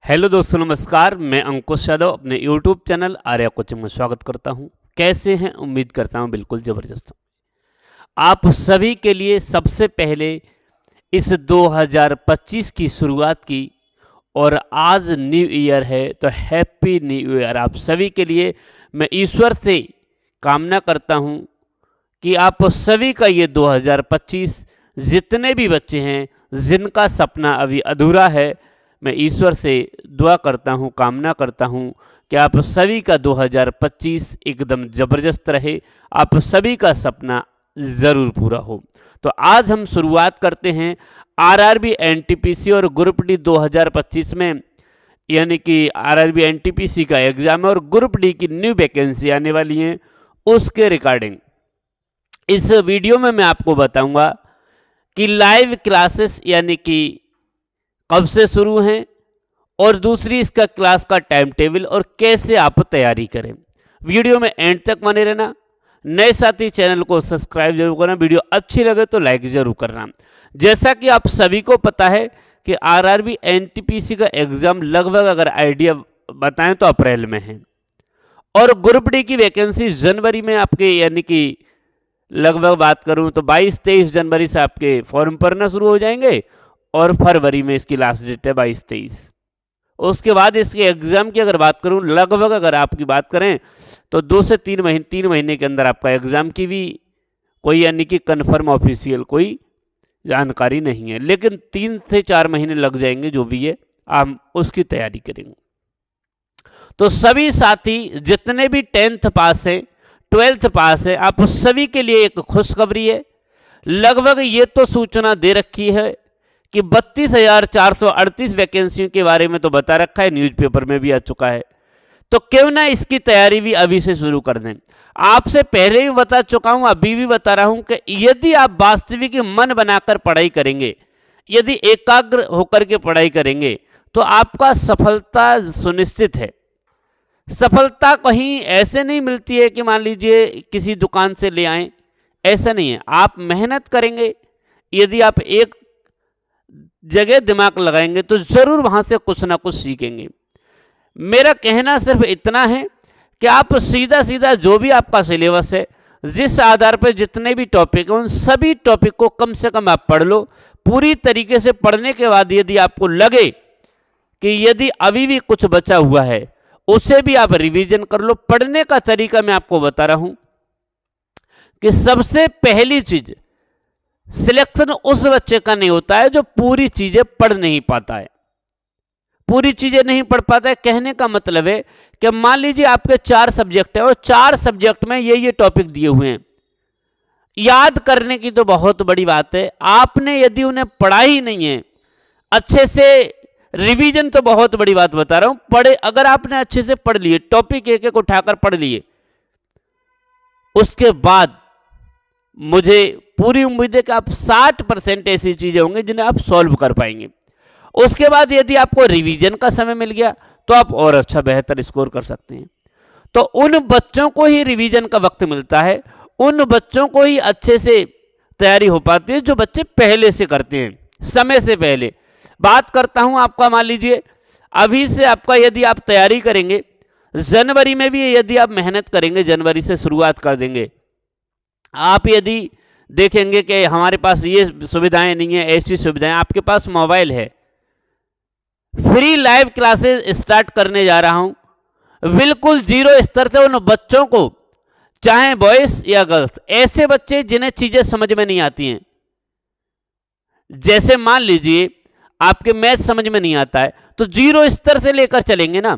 Hello दोस्तों, नमस्कार। मैं अंकुश यादव अपने यूट्यूब चैनल आर्या कोचिंग में स्वागत करता हूं। कैसे हैं? उम्मीद करता हूं बिल्कुल ज़बरदस्त हूं। आप सभी के लिए सबसे पहले इस 2025 की शुरुआत की और आज न्यू ईयर है, तो हैप्पी न्यू ईयर आप सभी के लिए। मैं ईश्वर से कामना करता हूं कि आप सभी का ये 2025, जितने भी बच्चे हैं जिनका सपना अभी अधूरा है, मैं ईश्वर से दुआ करता हूँ, कामना करता हूँ कि आप सभी का 2025 एकदम ज़बरदस्त रहे, आप सभी का सपना ज़रूर पूरा हो। तो आज हम शुरुआत करते हैं आरआरबी एनटीपीसी और ग्रुप डी 2025 में, यानी कि आरआरबी एनटीपीसी का एग्ज़ाम है और ग्रुप डी की न्यू वैकेंसी आने वाली हैं, उसके रिगार्डिंग इस वीडियो में मैं आपको बताऊंगा कि लाइव क्लासेस यानी कि कब से शुरू हैं और दूसरी इसका क्लास का टाइम टेबल और कैसे आप तैयारी करें। वीडियो में एंड तक बने रहना। नए साथी चैनल को सब्सक्राइब जरूर करना, वीडियो अच्छी लगे तो लाइक जरूर करना। जैसा कि आप सभी को पता है कि आरआरबी एनटीपीसी का एग्ज़ाम लगभग अगर आइडिया बताएं तो अप्रैल में है और ग्रुप डी की वैकेंसी जनवरी में आपके, यानी कि लगभग बात करूं तो 22-23 जनवरी से आपके फॉर्म भरना शुरू हो जाएंगे और फरवरी में इसकी लास्ट डेट है 22-23। उसके बाद इसके एग्ज़ाम की अगर बात करूं, लगभग अगर आपकी बात करें तो 2 से 3 महीने के अंदर आपका एग्ज़ाम की भी कोई, यानी कि कन्फर्म ऑफिशियल कोई जानकारी नहीं है, लेकिन 3 से 4 महीने लग जाएंगे, जो भी है आप उसकी तैयारी करेंगे। तो सभी साथी जितने भी 10th पास हैं, 12th पास है, आप सभी के लिए एक खुशखबरी है। लगभग ये तो सूचना दे रखी है कि 32,438 वैकेंसियों के बारे में तो बता रखा है, न्यूज़पेपर में भी आ चुका है। तो क्यों ना इसकी तैयारी भी अभी से शुरू कर दें। आपसे पहले भी बता चुका हूं, अभी भी बता रहा हूं कि यदि आप वास्तविक मन बनाकर पढ़ाई करेंगे, यदि एकाग्र होकर के पढ़ाई करेंगे, तो आपका सफलता सुनिश्चित है। सफलता कहीं ऐसे नहीं मिलती है कि मान लीजिए किसी दुकान से ले आएं, ऐसा नहीं है। आप मेहनत करेंगे, यदि आप एक जगह दिमाग लगाएंगे तो जरूर वहां से कुछ ना कुछ सीखेंगे। मेरा कहना सिर्फ इतना है कि आप सीधा सीधा जो भी आपका सिलेबस है, जिस आधार पर जितने भी टॉपिक हैं, उन सभी टॉपिक को कम से कम आप पढ़ लो। पूरी तरीके से पढ़ने के बाद यदि आपको लगे कि यदि अभी भी कुछ बचा हुआ है, उसे भी आप रिवीजन कर लो। पढ़ने का तरीका मैं आपको बता रहा हूं कि सबसे पहली चीज, सिलेक्शन उस बच्चे का नहीं होता है जो पूरी चीजें पढ़ नहीं पाता है। पूरी चीजें नहीं पढ़ पाता है कहने का मतलब है कि मान लीजिए आपके 4 सब्जेक्ट है और 4 सब्जेक्ट में ये टॉपिक दिए हुए हैं। याद करने की तो बहुत बड़ी बात है, आपने यदि उन्हें पढ़ा ही नहीं है अच्छे से, रिवीजन तो बहुत बड़ी बात बता रहा हूं, पढ़े अगर आपने अच्छे से पढ़ लिए, टॉपिक एक एक उठाकर पढ़ लिए, उसके बाद मुझे पूरी उम्मीद है कि आप 60% ऐसी चीजें होंगी जिन्हें आप सॉल्व कर पाएंगे। उसके बाद यदि आपको रिवीजन का समय मिल गया तो आप और अच्छा बेहतर स्कोर कर सकते हैं। तो उन बच्चों को ही रिवीजन का वक्त मिलता है, उन बच्चों को ही अच्छे से तैयारी हो पाती है जो बच्चे पहले से करते हैं, समय से पहले। बात करता हूं आपका, मान लीजिए अभी से आपका यदि आप तैयारी करेंगे, जनवरी में भी यदि आप मेहनत करेंगे, जनवरी से शुरुआत कर देंगे, आप यदि देखेंगे कि हमारे पास ये सुविधाएं नहीं है, ऐसी सुविधाएं, आपके पास मोबाइल है, फ्री लाइव क्लासेस स्टार्ट करने जा रहा हूं बिल्कुल जीरो स्तर से उन बच्चों को, चाहे बॉयज या गर्ल्स, ऐसे बच्चे जिन्हें चीजें समझ में नहीं आती हैं। जैसे मान लीजिए आपके मैथ समझ में नहीं आता है तो जीरो स्तर से लेकर चलेंगे ना,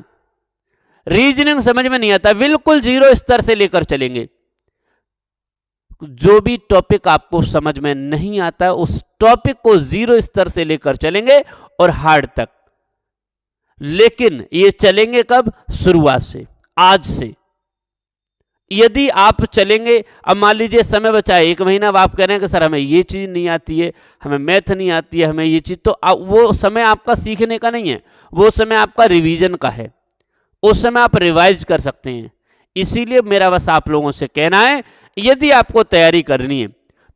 रीजनिंग समझ में नहीं आता, बिल्कुल जीरो स्तर से लेकर चलेंगे। जो भी टॉपिक आपको समझ में नहीं आता उस टॉपिक को जीरो स्तर से लेकर चलेंगे और हार्ड तक। लेकिन ये चलेंगे कब? शुरुआत से, आज से। यदि आप चलेंगे, अब मान लीजिए समय बचा है 1 महीना, अब आप कह रहे हैं कि सर हमें ये चीज नहीं आती है, हमें मैथ नहीं आती है, हमें ये चीज, तो वो समय आपका सीखने का नहीं है, वो समय आपका रिवीजन का है। उस समय आप रिवाइज कर सकते हैं। इसीलिए मेरा बस आप लोगों से कहना है, यदि आपको तैयारी करनी है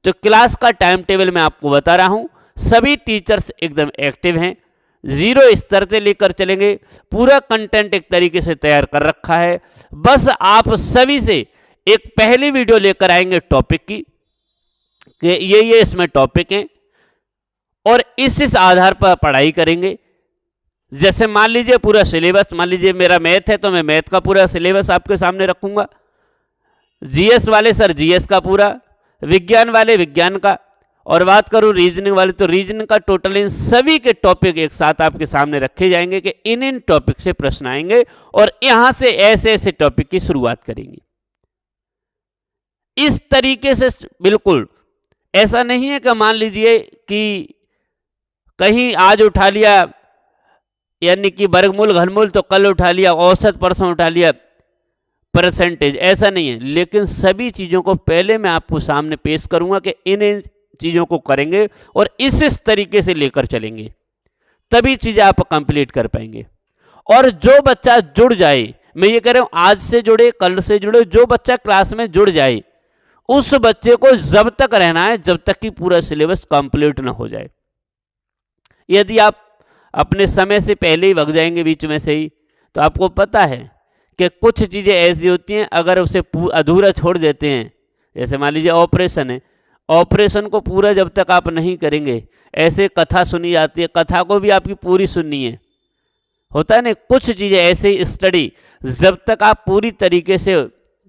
तो क्लास का टाइम टेबल मैं आपको बता रहा हूं। सभी टीचर्स एकदम एक्टिव हैं, जीरो स्तर से लेकर चलेंगे। पूरा कंटेंट एक तरीके से तैयार कर रखा है। बस आप सभी से एक पहली वीडियो लेकर आएंगे टॉपिक की कि ये इसमें टॉपिक हैं और इस आधार पर पढ़ाई करेंगे। जैसे मान लीजिए पूरा सिलेबस, मान लीजिए मेरा मैथ है तो मैं मैथ का पूरा सिलेबस आपके सामने रखूंगा, जीएस वाले सर जीएस का पूरा, विज्ञान वाले विज्ञान का, और बात करूं रीजनिंग वाले तो रीजनिंग का टोटल। इन सभी के टॉपिक एक साथ आपके सामने रखे जाएंगे कि इन टॉपिक से प्रश्न आएंगे और यहां से ऐसे ऐसे टॉपिक की शुरुआत करेंगे। इस तरीके से बिल्कुल ऐसा नहीं है कि मान लीजिए कि कहीं आज उठा लिया यानी कि वर्गमूल घनमूल तो कल उठा लिया, औसत परसों उठा लिया, परसेंटेज, ऐसा नहीं है। लेकिन सभी चीज़ों को पहले मैं आपको सामने पेश करूंगा कि इन चीज़ों को करेंगे और इस तरीके से लेकर चलेंगे, तभी चीज़ें आप कंप्लीट कर पाएंगे। और जो बच्चा जुड़ जाए, मैं ये कह रहा हूं आज से जुड़े कल से जुड़े, जो बच्चा क्लास में जुड़ जाए उस बच्चे को जब तक रहना है जब तक कि पूरा सिलेबस कंप्लीट ना हो जाए। यदि आप अपने समय से पहले ही भग जाएंगे बीच में से ही, तो आपको पता है कि कुछ चीज़ें ऐसी होती हैं अगर उसे अधूरा छोड़ देते हैं, जैसे मान लीजिए ऑपरेशन है, ऑपरेशन को पूरा जब तक आप नहीं करेंगे, ऐसे कथा सुनी जाती है, कथा को भी आपकी पूरी सुननी है, होता है ना। कुछ चीज़ें ऐसे स्टडी जब तक आप पूरी तरीके से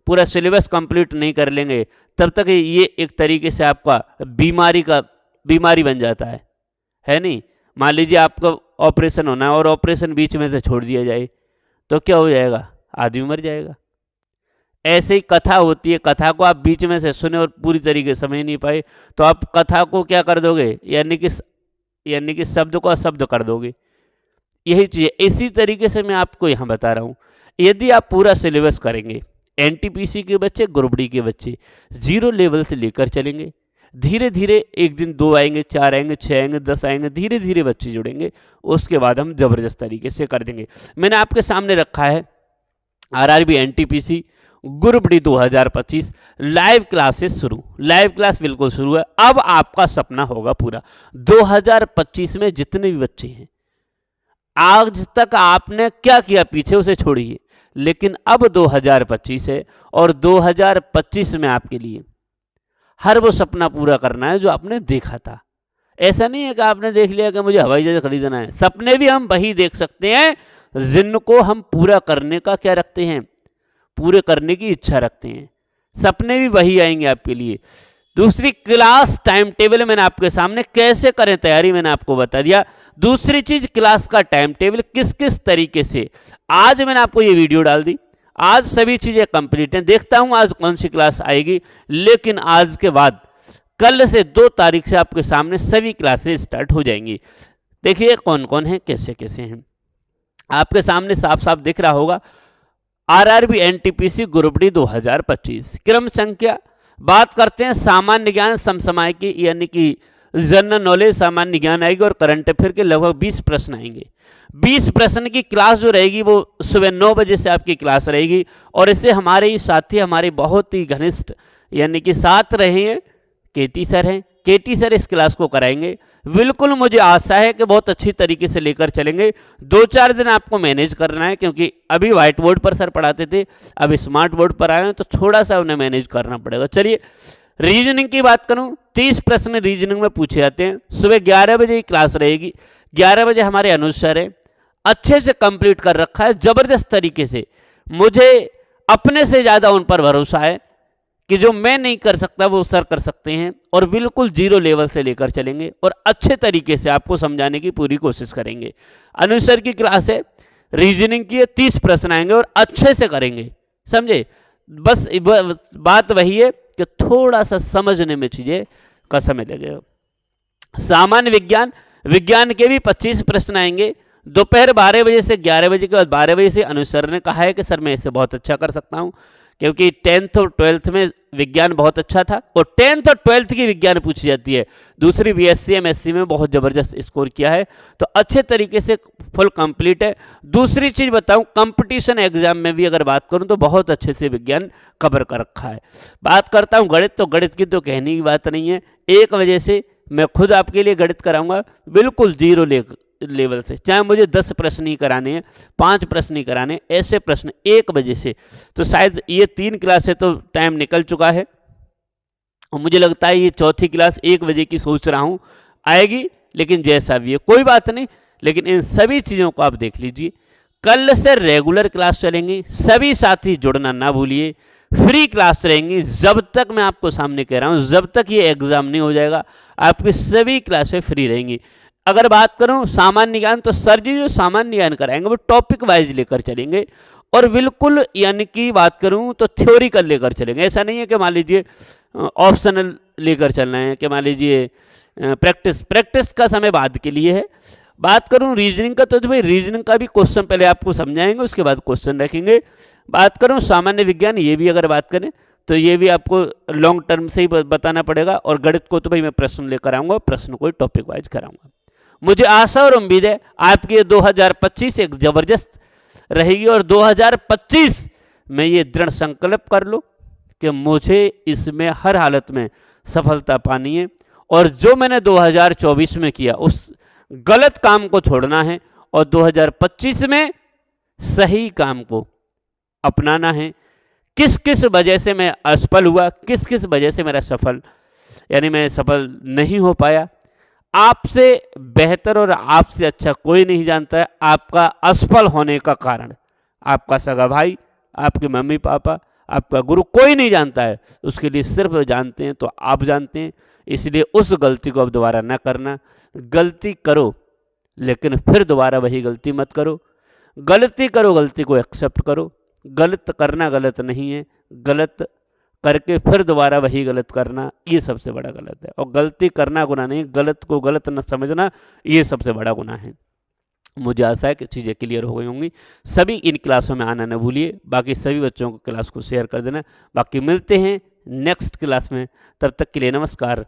पूरा सिलेबस कंप्लीट नहीं कर लेंगे तब तक ये एक तरीके से आपका बीमारी बन जाता है नहीं। मान लीजिए आपका ऑपरेशन होना है और ऑपरेशन बीच में से छोड़ दिया जाए तो क्या हो जाएगा, आदमी मर जाएगा। ऐसे ही कथा होती है, कथा को आप बीच में से सुने और पूरी तरीके से समझ नहीं पाए तो आप कथा को क्या कर दोगे, यानी कि शब्द को अशब्द कर दोगे। यही चीज़ इसी तरीके से मैं आपको यहाँ बता रहा हूँ। यदि आप पूरा सिलेबस करेंगे, एनटीपीसी के बच्चे, ग्रुप डी के बच्चे जीरो लेवल से लेकर चलेंगे, धीरे धीरे एक दिन 2 आएंगे, 4 आएंगे, 6 आएंगे, 10 आएंगे, धीरे धीरे बच्चे जुड़ेंगे, उसके बाद हम ज़बरदस्त तरीके से कर देंगे। मैंने आपके सामने रखा है RRB NTPC group D 2025 live classes शुरू, लाइव क्लास बिल्कुल शुरू है। अब आपका सपना होगा पूरा। 2025 में जितने भी बच्चे हैं, आज तक आपने क्या किया पीछे उसे छोड़िए, लेकिन अब 2025 है और 2025 में आपके लिए हर वो सपना पूरा करना है जो आपने देखा था। ऐसा नहीं है कि आपने देख लिया कि मुझे हवाई जहाज खरीदना है। सपने भी हम वही देख सकते हैं जिनको हम पूरा करने का क्या रखते हैं, पूरे करने की इच्छा रखते हैं। सपने भी वही आएंगे आपके लिए। दूसरी क्लास टाइम टेबल मैंने आपके सामने कैसे करें तैयारी मैंने आपको बता दिया। दूसरी चीज क्लास का टाइम टेबल किस किस तरीके से, आज मैंने आपको ये वीडियो डाल दी। आज सभी चीजें कंप्लीट हैं, देखता हूं आज कौन सी क्लास आएगी, लेकिन आज के बाद कल से 2 तारीख से आपके सामने सभी क्लासेस स्टार्ट हो जाएंगी। देखिए कौन कौन है, कैसे कैसे हैं, आपके सामने साफ साफ दिख रहा होगा। आरआरबी एनटीपीसी ग्रुप डी 2025 क्रम संख्या, बात करते हैं सामान्य ज्ञान समसामयिकी यानी कि जनरल नॉलेज, सामान्य ज्ञान आएगी और करंट अफेयर के लगभग 20 प्रश्न आएंगे। 20 प्रश्न की क्लास जो रहेगी वो सुबह 9 बजे से आपकी क्लास रहेगी और इससे हमारे ही साथी, हमारे बहुत ही घनिष्ठ यानी कि साथ रहे हैं केटी सर हैं, केटी सर इस क्लास को कराएंगे। बिल्कुल मुझे आशा है कि बहुत अच्छी तरीके से लेकर चलेंगे। 2-4 दिन आपको मैनेज करना है क्योंकि अभी व्हाइट बोर्ड पर सर पढ़ाते थे, अब स्मार्ट बोर्ड पर आए हैं तो थोड़ा सा उन्हें मैनेज करना पड़ेगा। चलिए रीजनिंग की बात करूं, 30 प्रश्न रीजनिंग में पूछे जाते हैं। सुबह 11 बजे की क्लास रहेगी, 11 बजे हमारे अनुज सर है, अच्छे से कंप्लीट कर रखा है जबरदस्त तरीके से। मुझे अपने से ज़्यादा उन पर भरोसा है कि जो मैं नहीं कर सकता वो सर कर सकते हैं और बिल्कुल जीरो लेवल से लेकर चलेंगे और अच्छे तरीके से आपको समझाने की पूरी कोशिश करेंगे। अनुज सर की क्लास है, रीजनिंग की है, 30 प्रश्न आएंगे और अच्छे से करेंगे, समझे। बस बात वही है कि थोड़ा सा समझने में चीज़ें का समय लगेगा। सामान्य विज्ञान, विज्ञान के भी 25 प्रश्न आएंगे। दोपहर 12 बजे से 11 बजे के बाद 12 बजे से अनुज सर ने कहा है कि सर मैं इससे बहुत अच्छा कर सकता हूं क्योंकि 10th और 12th में विज्ञान बहुत अच्छा था और 10th और 12th की विज्ञान पूछी जाती है। दूसरी बीएससी एमएससी में बहुत ज़बरदस्त स्कोर किया है तो अच्छे तरीके से फुल कंप्लीट है। दूसरी चीज़ बताऊं, कंपटीशन एग्जाम में भी अगर बात करूं तो बहुत अच्छे से विज्ञान कवर कर रखा है। बात करता हूं गणित, तो गणित की तो कहने की बात नहीं है। 1 बजे से मैं खुद आपके लिए गणित कराऊंगा, बिल्कुल जीरो लेवल से, चाहे मुझे 10 प्रश्न ही कराने हैं, 5 प्रश्न ही कराने हैं, ऐसे प्रश्न 1 बजे से। तो शायद ये 3 क्लास है तो टाइम निकल चुका है और मुझे लगता है ये चौथी क्लास 1 बजे की सोच रहा हूँ आएगी, लेकिन जैसा भी है कोई बात नहीं। लेकिन इन सभी चीज़ों को आप देख लीजिए। कल से रेगुलर क्लास चलेंगी, सभी साथी जुड़ना ना भूलिए। फ्री क्लास रहेंगी जब तक, मैं आपको सामने कह रहा हूँ, जब तक ये एग्ज़ाम नहीं हो जाएगा आपकी सभी क्लासें फ्री रहेंगी। अगर बात करूँ सामान्य ज्ञान, तो सर जी जो सामान्य ज्ञान कराएंगे वो टॉपिक वाइज लेकर चलेंगे और बिल्कुल यानी कि बात करूँ तो थ्योरिकल लेकर चलेंगे। ऐसा नहीं है कि मान लीजिए ऑप्शनल लेकर चलना है, कि मान लीजिए प्रैक्टिस का समय बाद के लिए है। बात करूं रीजनिंग का, तो भाई रीजनिंग का भी क्वेश्चन पहले आपको समझाएंगे, उसके बाद क्वेश्चन रखेंगे। बात करूं सामान्य विज्ञान, ये भी अगर बात करें तो ये भी आपको लॉन्ग टर्म से ही बताना पड़ेगा। और गणित को तो भाई मैं प्रश्न लेकर आऊँगा, प्रश्न को टॉपिक वाइज कराऊंगा। मुझे आशा और उम्मीद है आपकी ये 2025 एक ज़बरदस्त रहेगी और 2025 में ये दृढ़ संकल्प कर लो कि मुझे इसमें हर हालत में सफलता पानी है और जो मैंने 2024 में किया उस गलत काम को छोड़ना है और 2025 में सही काम को अपनाना है। किस किस वजह से मैं असफल हुआ, किस किस वजह से मेरा सफल यानी मैं सफल नहीं हो पाया, आपसे बेहतर और आपसे अच्छा कोई नहीं जानता है आपका असफल होने का कारण। आपका सगा भाई, आपके मम्मी पापा, आपका गुरु कोई नहीं जानता है, उसके लिए सिर्फ जानते हैं तो आप जानते हैं। इसलिए उस गलती को अब दोबारा ना करना। गलती करो लेकिन फिर दोबारा वही गलती मत करो। गलती करो, गलती को एक्सेप्ट करो। गलत करना गलत नहीं है, गलत करके फिर दोबारा वही गलत करना ये सबसे बड़ा गलत है। और गलती करना गुनाह नहीं, गलत को गलत न समझना ये सबसे बड़ा गुनाह है। मुझे आशा है कि चीज़ें क्लियर हो गई होंगी। सभी इन क्लासों में आना न भूलिए। बाकी सभी बच्चों को क्लास को शेयर कर देना। बाकी मिलते हैं नेक्स्ट क्लास में, तब तक के लिए नमस्कार।